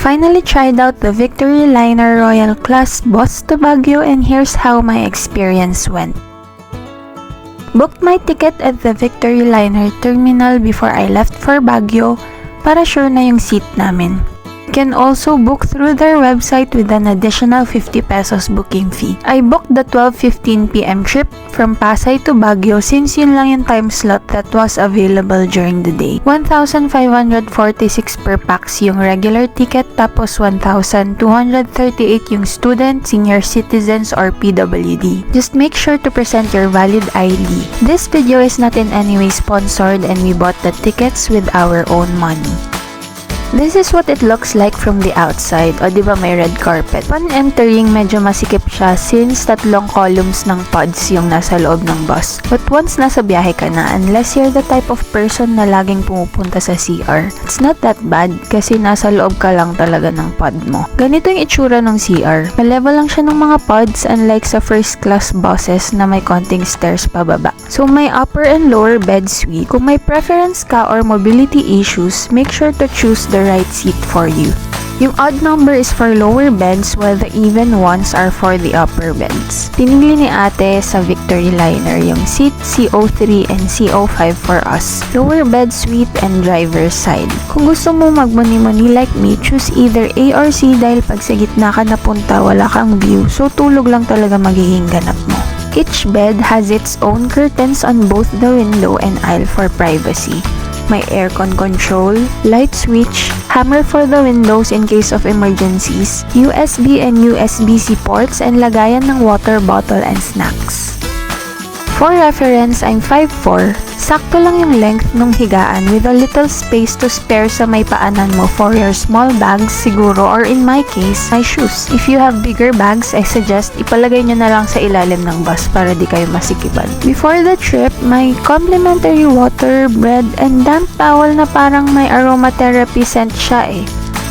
finally tried out the Victory Liner Royal Class bus to Baguio, and here's how my experience went. Booked my ticket at the Victory Liner terminal before I left for Baguio para sure na yung seat namin. You can also book through their website with an additional 50 pesos booking fee. I booked the 12:15 PM trip from Pasay to Baguio since yun lang yung time slot that was available during the day. 1,546 per pax yung regular ticket, tapos 1,238 yung student, senior citizens, or PWD. Just make sure to present your valid ID. This video is not in any way sponsored and we bought the tickets with our own money. This is what it looks like from the outside. O diba may red carpet? Upon entering, medyo masikip siya since tatlong columns ng pods yung nasa loob ng bus. But once nasa biyahe ka na, unless you're the type of person na laging pumupunta sa CR, it's not that bad kasi nasa loob ka lang talaga ng pod mo. Ganito yung itsura ng CR. Malevel lang siya ng mga pods, unlike sa first class buses na may konting stairs pababa. So may upper and lower bed suite. Kung may preference ka or mobility issues, make sure to choose the right seat for you. Yung odd number is for lower beds while the even ones are for the upper beds. Pinili ni ate sa Victory Liner yung seat CO3 and CO5 for us. Lower bed suite and driver's side. Kung gusto mo magmuni-muni like me, choose either A or C dahil pag sa gitna ka napunta wala kang view, so tulog lang talaga magiging ganap mo. Each bed has its own curtains on both the window and aisle for privacy. May aircon control, light switch, hammer for the windows in case of emergencies, USB and USB-C ports, and lagayan ng water bottle and snacks. For reference, I'm 5'4". Sakto lang yung length nung higaan with a little space to spare sa may paanan mo for your small bags siguro, or in my case, my shoes. If you have bigger bags, I suggest ipalagay nyo na lang sa ilalim ng bus para di kayo masikiban. Before the trip, may complimentary water, bread, and damp towel na parang may aromatherapy scent siya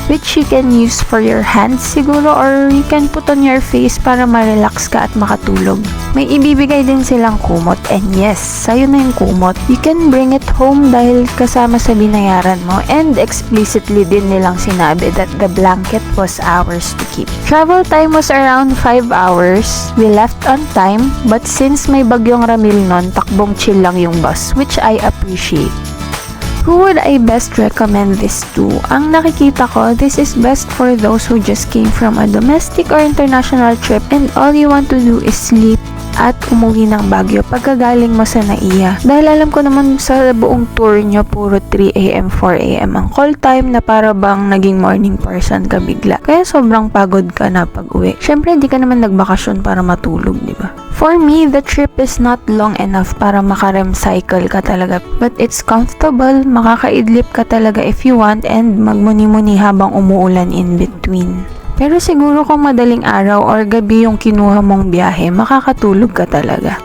which you can use for your hands siguro, or you can put on your face para ma-relax ka at makatulog. May ibibigay din silang kumot, and yes, sayo na yung kumot. You can bring it home dahil kasama sa binayaran mo, and explicitly din nilang sinabi that the blanket was ours to keep. Travel time was around 5 hours. We left on time, but since may bagyong Ramil nun, takbong chill lang yung bus, which I appreciate. Who would I best recommend this to? Ang nakikita ko, this is best for those who just came from a domestic or international trip and all you want to do is sleep at umuwi ng Baguio pagkagaling mo sa NAIA. Dahil alam ko naman sa buong tour nyo, puro 3 AM, 4 AM ang call time na para bang naging morning person ka bigla. Kaya sobrang pagod ka na pag uwi. Syempre, di ka naman nagbakasyon para matulog, di ba? For me, the trip is not long enough para makarem cycle ka talaga. But it's comfortable, makakaidlip ka talaga if you want, and magmuni-muni habang umuulan in between. Pero siguro kung madaling araw or gabi yung kinuha mong biyahe, makakatulog ka talaga.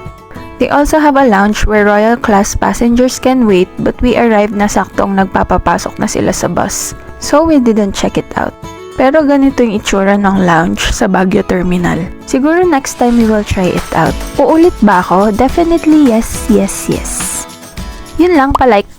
They also have a lounge where royal class passengers can wait, but we arrived na saktong nagpapapasok na sila sa bus. So we didn't check it out. Pero ganito yung itsura ng lounge sa Baguio Terminal. Siguro next time we will try it out. Uulit ba ako? Definitely yes, yes, yes. Yun lang, palike.